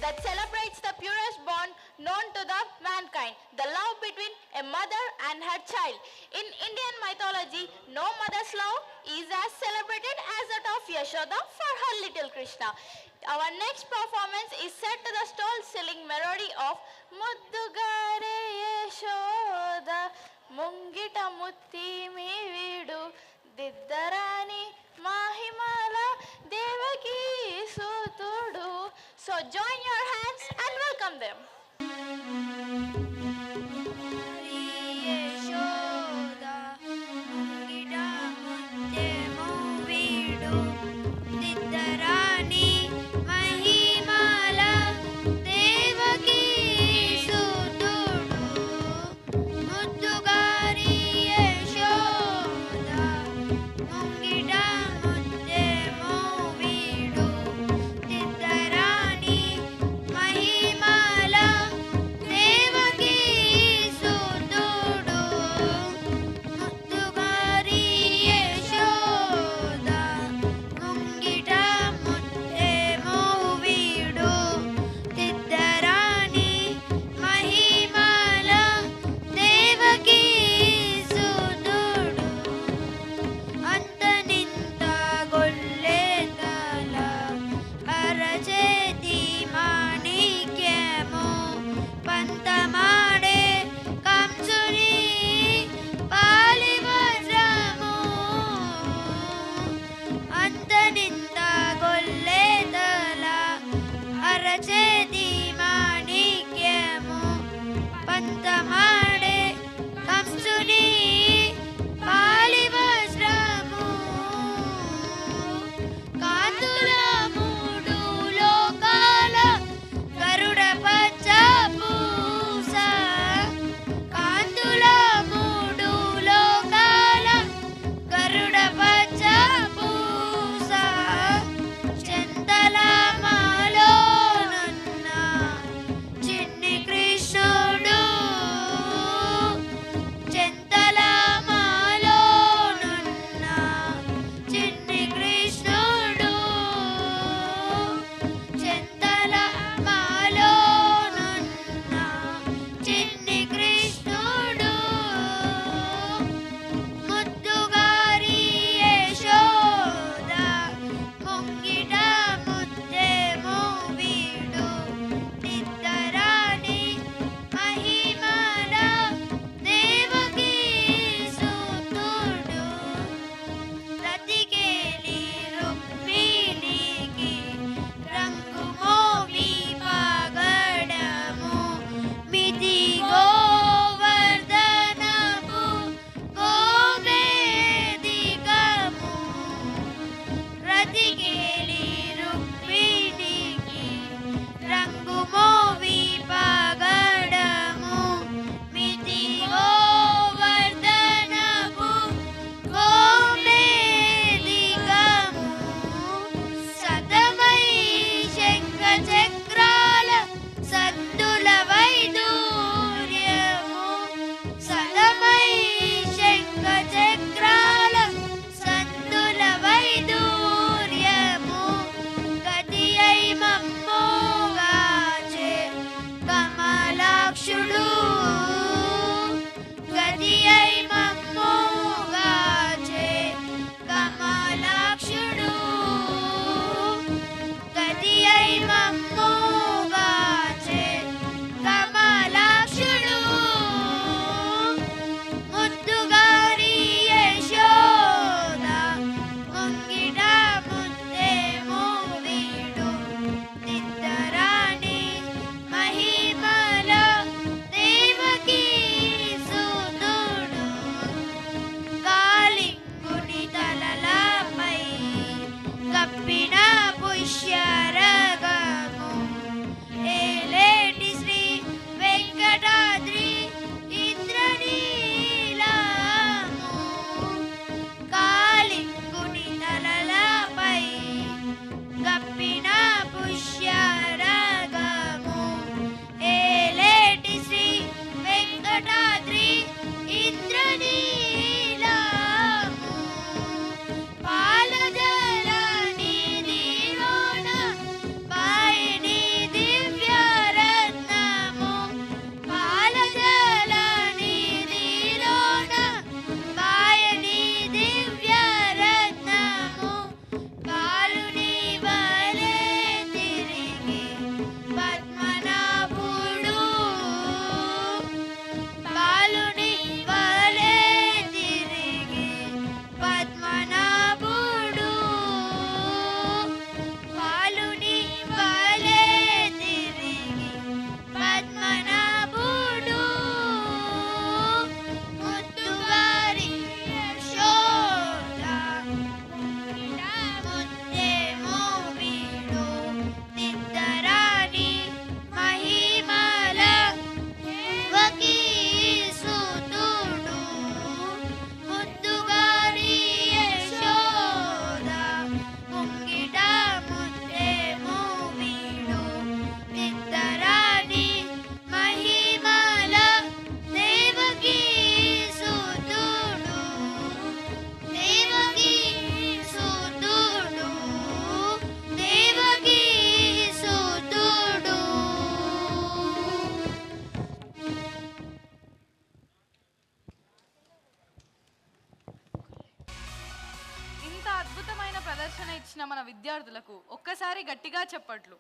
that celebrates the purest bond known to the mankind, the love between a mother and her child. In Indian mythology, no mother's love is as celebrated as that of Yashoda for her little Krishna. Our next performance is set to the soul-filling melody of Muddugare Yashoda Mungita Mutti Mi Vidu Diddarani Mahimala Devaki Sutudu. So join your hands and welcome them. అద్భుతమైన ప్రదర్శన ఇచ్చిన మన విద్యార్థులకు ఒక్కసారి గట్టిగా చప్పట్లు.